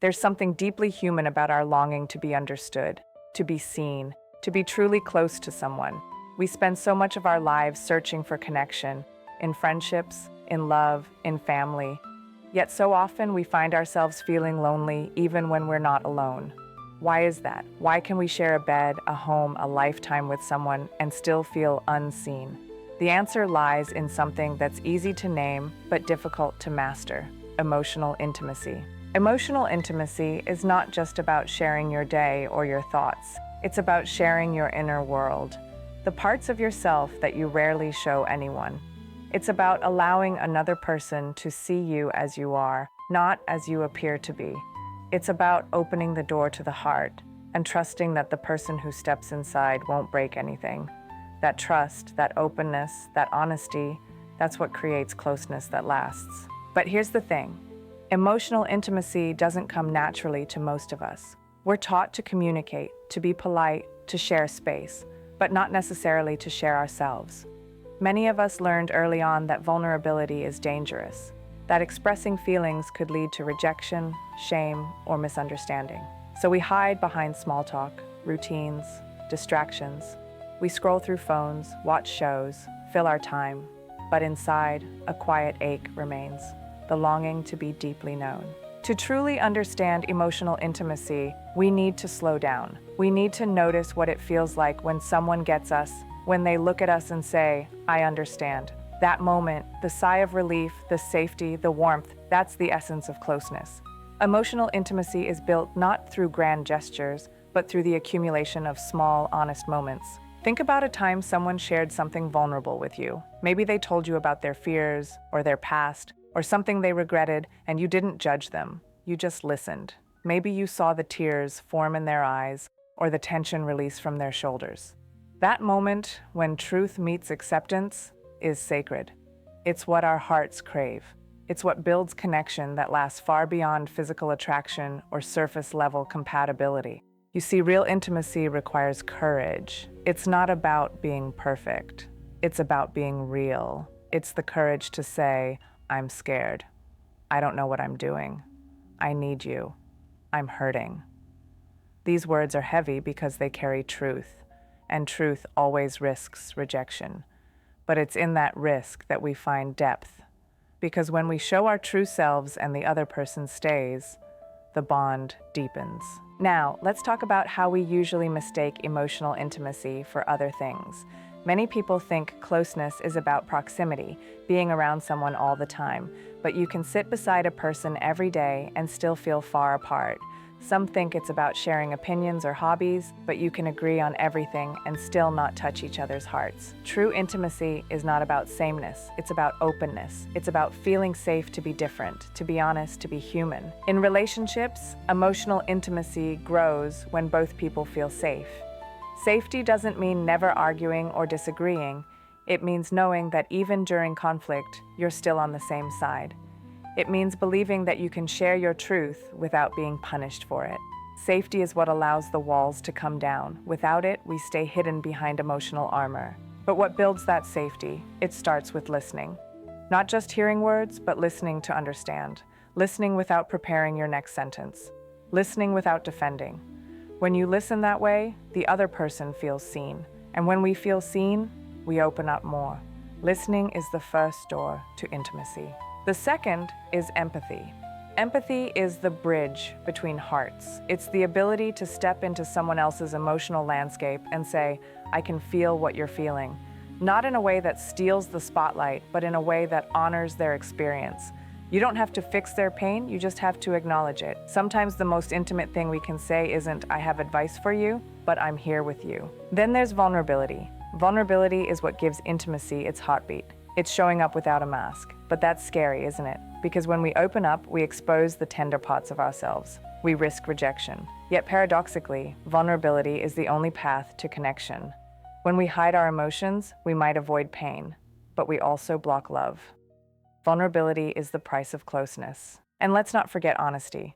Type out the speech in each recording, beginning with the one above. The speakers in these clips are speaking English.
There's something deeply human about our longing to be understood, to be seen, to be truly close to someone. We spend so much of our lives searching for connection, in friendships, in love, in family. Yet so often we find ourselves feeling lonely even when we're not alone. Why is that? Why can we share a bed, a home, a lifetime with someone and still feel unseen? The answer lies in something that's easy to name but difficult to master: emotional intimacy. Emotional intimacy is not just about sharing your day or your thoughts. It's about sharing your inner world, the parts of yourself that you rarely show anyone. It's about allowing another person to see you as you are, not as you appear to be. It's about opening the door to the heart and trusting that the person who steps inside won't break anything. That trust, that openness, that honesty, that's what creates closeness that lasts. But here's the thing. Emotional intimacy doesn't come naturally to most of us. We're taught to communicate, to be polite, to share space, but not necessarily to share ourselves. Many of us learned early on that vulnerability is dangerous, that expressing feelings could lead to rejection, shame, or misunderstanding. So we hide behind small talk, routines, distractions. We scroll through phones, watch shows, fill our time, but inside, a quiet ache remains, the longing to be deeply known. To truly understand emotional intimacy, we need to slow down. We need to notice what it feels like when someone gets us, when they look at us and say, "I understand." That moment, the sigh of relief, the safety, the warmth, that's the essence of closeness. Emotional intimacy is built not through grand gestures, but through the accumulation of small, honest moments. Think about a time someone shared something vulnerable with you. Maybe they told you about their fears or their past or something they regretted, and you didn't judge them. You just listened. Maybe you saw the tears form in their eyes or the tension release from their shoulders. That moment, when truth meets acceptance, is sacred. It's what our hearts crave. It's what builds connection that lasts far beyond physical attraction or surface-level compatibility. You see, real intimacy requires courage. It's not about being perfect. It's about being real. It's the courage to say, "I'm scared. I don't know what I'm doing. I need you. I'm hurting." These words are heavy because they carry truth, and truth always risks rejection. But it's in that risk that we find depth, because when we show our true selves and the other person stays, the bond deepens. Now, let's talk about how we usually mistake emotional intimacy for other things. Many people think closeness is about proximity, being around someone all the time, but you can sit beside a person every day and still feel far apart. Some think it's about sharing opinions or hobbies, but you can agree on everything and still not touch each other's hearts. True intimacy is not about sameness, it's about openness. It's about feeling safe to be different, to be honest, to be human. In relationships, emotional intimacy grows when both people feel safe. Safety doesn't mean never arguing or disagreeing. It means knowing that even during conflict, you're still on the same side. It means believing that you can share your truth without being punished for it. Safety is what allows the walls to come down. Without it, we stay hidden behind emotional armor. But what builds that safety? It starts with listening. Not just hearing words, but listening to understand. Listening without preparing your next sentence. Listening without defending. When you listen that way, the other person feels seen. And when we feel seen, we open up more. Listening is the first door to intimacy. The second is empathy. Empathy is the bridge between hearts. It's the ability to step into someone else's emotional landscape and say, "I can feel what you're feeling." Not in a way that steals the spotlight, but in a way that honors their experience. You don't have to fix their pain, you just have to acknowledge it. Sometimes the most intimate thing we can say isn't, "I have advice for you," but "I'm here with you." Then there's vulnerability. Vulnerability is what gives intimacy its heartbeat. It's showing up without a mask. But that's scary, isn't it? Because when we open up, we expose the tender parts of ourselves. We risk rejection. Yet paradoxically, vulnerability is the only path to connection. When we hide our emotions, we might avoid pain, but we also block love. Vulnerability is the price of closeness. And let's not forget honesty.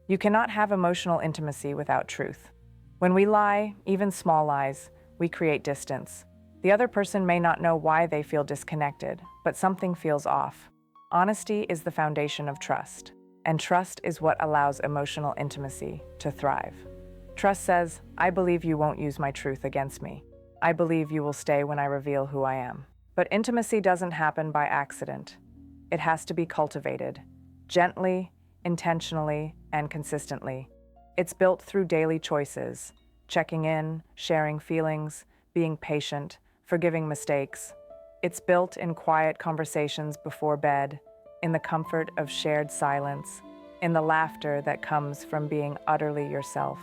You cannot have emotional intimacy without truth. When we lie, even small lies, we create distance. The other person may not know why they feel disconnected, but something feels off. Honesty is the foundation of trust. And trust is what allows emotional intimacy to thrive. Trust says, I believe you won't use my truth against me. I believe you will stay when I reveal who I am. But intimacy doesn't happen by accident. It has to be cultivated, gently, intentionally, and consistently. It's built through daily choices, checking in, sharing feelings, being patient, forgiving mistakes. It's built in quiet conversations before bed, in the comfort of shared silence, in the laughter that comes from being utterly yourself.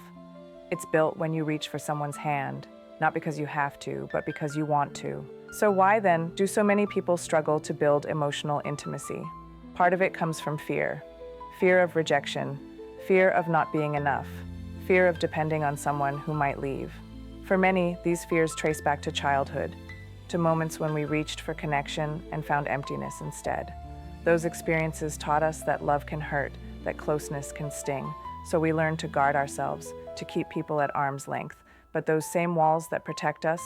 It's built when you reach for someone's hand, not because you have to, but because you want to. So why then do so many people struggle to build emotional intimacy? Part of it comes from fear. Fear of rejection, fear of not being enough, fear of depending on someone who might leave. For many, these fears trace back to childhood, to moments when we reached for connection and found emptiness instead. Those experiences taught us that love can hurt, that closeness can sting, so we learned to guard ourselves, to keep people at arm's length. But those same walls that protect us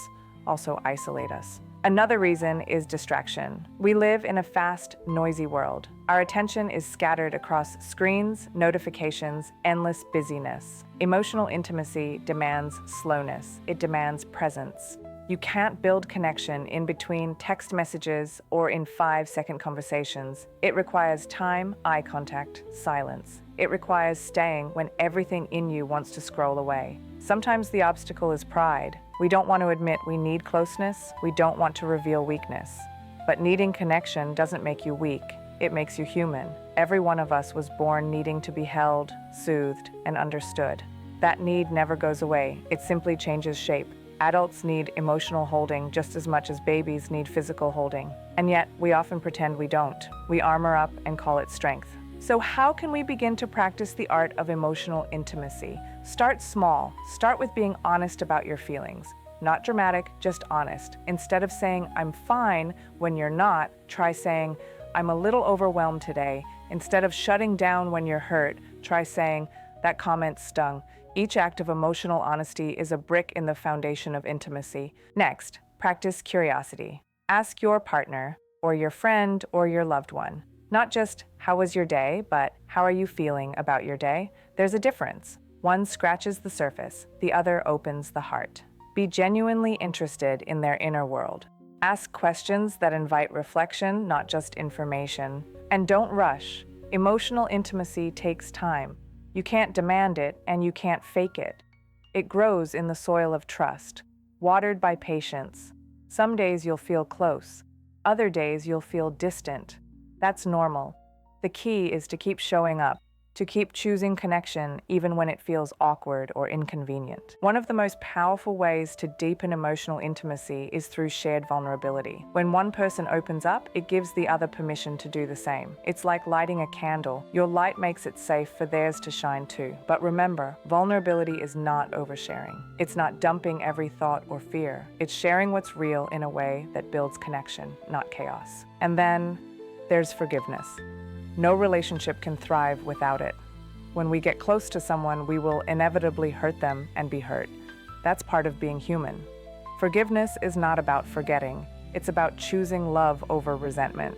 also isolate us. Another reason is distraction. We live in a fast, noisy world. Our attention is scattered across screens, notifications, endless busyness. Emotional intimacy demands slowness. It demands presence. You can't build connection in between text messages or in 5-second conversations. It requires time, eye contact, silence. It requires staying when everything in you wants to scroll away. Sometimes the obstacle is pride. We don't want to admit we need closeness. We don't want to reveal weakness. But needing connection doesn't make you weak. It makes you human. Every one of us was born needing to be held, soothed, and understood. That need never goes away. It simply changes shape. Adults need emotional holding just as much as babies need physical holding. And yet, we often pretend we don't. We armor up and call it strength. So how can we begin to practice the art of emotional intimacy? Start small. Start with being honest about your feelings. Not dramatic, just honest. Instead of saying, I'm fine, when you're not, try saying, I'm a little overwhelmed today. Instead of shutting down when you're hurt, try saying, that comment stung. Each act of emotional honesty is a brick in the foundation of intimacy. Next, practice curiosity. Ask your partner, or your friend, or your loved one. Not just, how was your day, but how are you feeling about your day? There's a difference. One scratches the surface, the other opens the heart. Be genuinely interested in their inner world. Ask questions that invite reflection, not just information. And don't rush. Emotional intimacy takes time. You can't demand it, and you can't fake it. It grows in the soil of trust, watered by patience. Some days you'll feel close. Other days you'll feel distant. That's normal. The key is to keep showing up, to keep choosing connection even when it feels awkward or inconvenient. One of the most powerful ways to deepen emotional intimacy is through shared vulnerability. When one person opens up, it gives the other permission to do the same. It's like lighting a candle. Your light makes it safe for theirs to shine too. But remember, vulnerability is not oversharing. It's not dumping every thought or fear. It's sharing what's real in a way that builds connection, not chaos. And then there's forgiveness. No relationship can thrive without it. When we get close to someone, we will inevitably hurt them and be hurt. That's part of being human. Forgiveness is not about forgetting. It's about choosing love over resentment.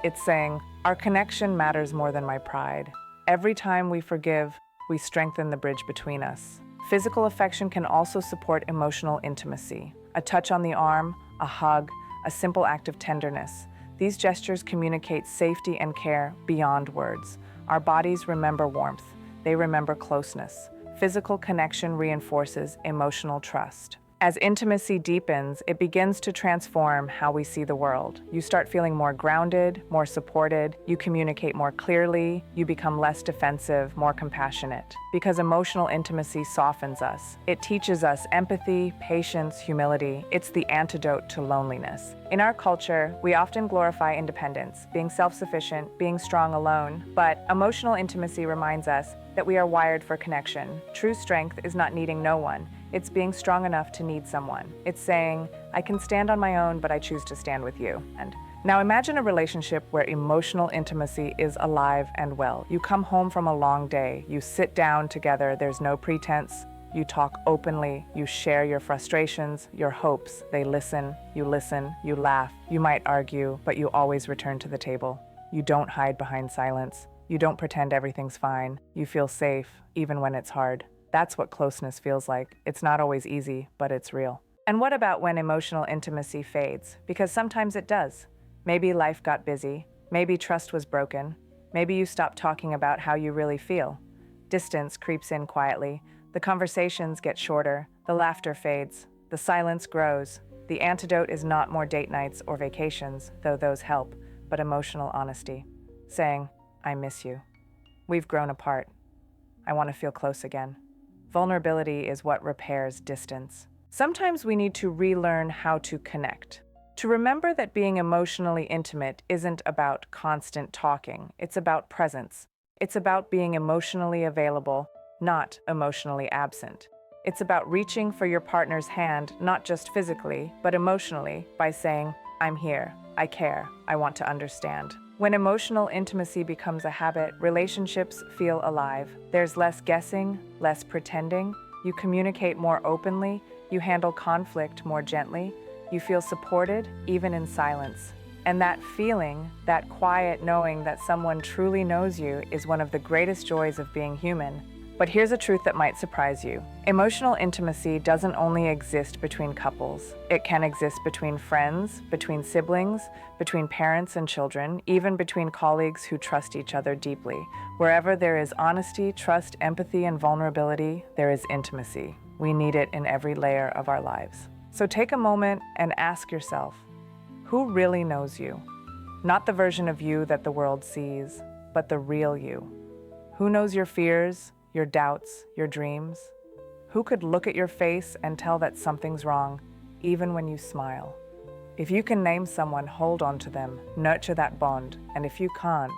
It's saying, our connection matters more than my pride. Every time we forgive, we strengthen the bridge between us. Physical affection can also support emotional intimacy. A touch on the arm, a hug, a simple act of tenderness. These gestures communicate safety and care beyond words. Our bodies remember warmth. They remember closeness. Physical connection reinforces emotional trust. As intimacy deepens, it begins to transform how we see the world. You start feeling more grounded, more supported, you communicate more clearly, you become less defensive, more compassionate. Because emotional intimacy softens us. It teaches us empathy, patience, humility. It's the antidote to loneliness. In our culture, we often glorify independence, being self-sufficient, being strong alone. But emotional intimacy reminds us that we are wired for connection. True strength is not needing no one. It's being strong enough to need someone. It's saying, I can stand on my own, but I choose to stand with you. And now imagine a relationship where emotional intimacy is alive and well. You come home from a long day, you sit down together, there's no pretense. You talk openly, you share your frustrations, your hopes. They listen, you laugh. You might argue, but you always return to the table. You don't hide behind silence. You don't pretend everything's fine. You feel safe, even when it's hard. That's what closeness feels like. It's not always easy, but it's real. And what about when emotional intimacy fades? Because sometimes it does. Maybe life got busy. Maybe trust was broken. Maybe you stopped talking about how you really feel. Distance creeps in quietly. The conversations get shorter. The laughter fades. The silence grows. The antidote is not more date nights or vacations, though those help, but emotional honesty. Saying, I miss you. We've grown apart. I want to feel close again. Vulnerability is what repairs distance. Sometimes we need to relearn how to connect. To remember that being emotionally intimate isn't about constant talking. It's about presence. It's about being emotionally available, not emotionally absent. It's about reaching for your partner's hand, not just physically, but emotionally, by saying, I'm here, I care, I want to understand. When emotional intimacy becomes a habit, relationships feel alive. There's less guessing, less pretending. You communicate more openly. You handle conflict more gently. You feel supported, even in silence. And that feeling, that quiet knowing that someone truly knows you, is one of the greatest joys of being human. But here's a truth that might surprise you. Emotional intimacy doesn't only exist between couples. It can exist between friends, between siblings, between parents and children, even between colleagues who trust each other deeply. Wherever there is honesty, trust, empathy, and vulnerability, there is intimacy. We need it in every layer of our lives. So take a moment and ask yourself, who really knows you? Not the version of you that the world sees, but the real you. Who knows your fears, your doubts, your dreams? Who could look at your face and tell that something's wrong, even when you smile? If you can name someone, hold on to them, nurture that bond, and if you can't,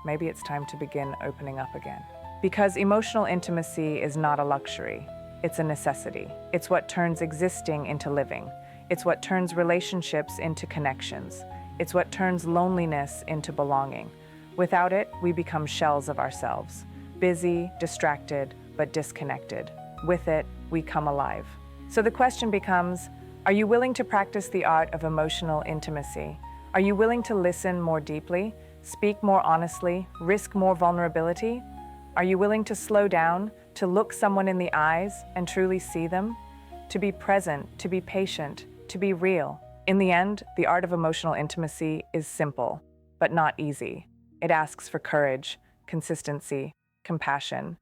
maybe it's time to begin opening up again. Because emotional intimacy is not a luxury, it's a necessity. It's what turns existing into living. It's what turns relationships into connections. It's what turns loneliness into belonging. Without it, we become shells of ourselves. Busy, distracted, but disconnected. With it, we come alive. So the question becomes, are you willing to practice the art of emotional intimacy? Are you willing to listen more deeply, speak more honestly, risk more vulnerability? Are you willing to slow down, to look someone in the eyes and truly see them? To be present, to be patient, to be real. In the end, the art of emotional intimacy is simple, but not easy. It asks for courage, consistency, compassion.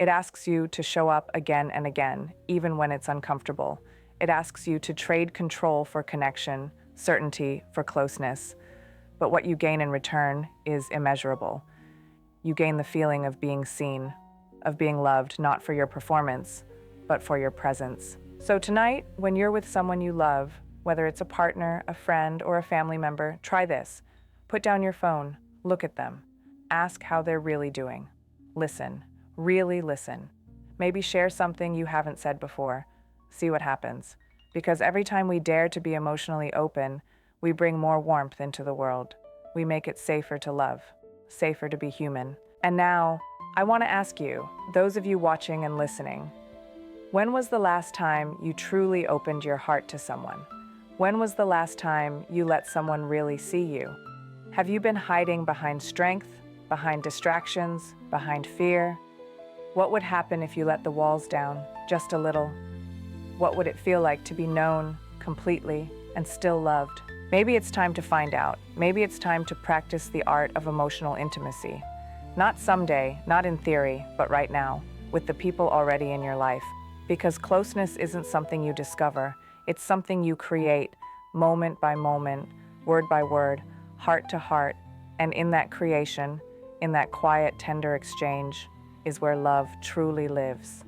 It asks you to show up again and again, even when it's uncomfortable. It asks you to trade control for connection, certainty for closeness. But what you gain in return is immeasurable. You gain the feeling of being seen, of being loved, not for your performance, but for your presence. So tonight, when you're with someone you love, whether it's a partner, a friend, or a family member, try this. Put down your phone, look at them. Ask how they're really doing. Listen, really listen. Maybe share something you haven't said before. See what happens. Because every time we dare to be emotionally open, we bring more warmth into the world. We make it safer to love, safer to be human. And now, I want to ask you, those of you watching and listening, when was the last time you truly opened your heart to someone? When was the last time you let someone really see you? Have you been hiding behind strength, behind distractions, behind fear? What would happen if you let the walls down just a little? What would it feel like to be known completely and still loved? Maybe it's time to find out. Maybe it's time to practice the art of emotional intimacy. Not someday, not in theory, but right now, with the people already in your life. Because closeness isn't something you discover, it's something you create, moment by moment, word by word, heart to heart. And in that creation, in that quiet, tender exchange, is where love truly lives.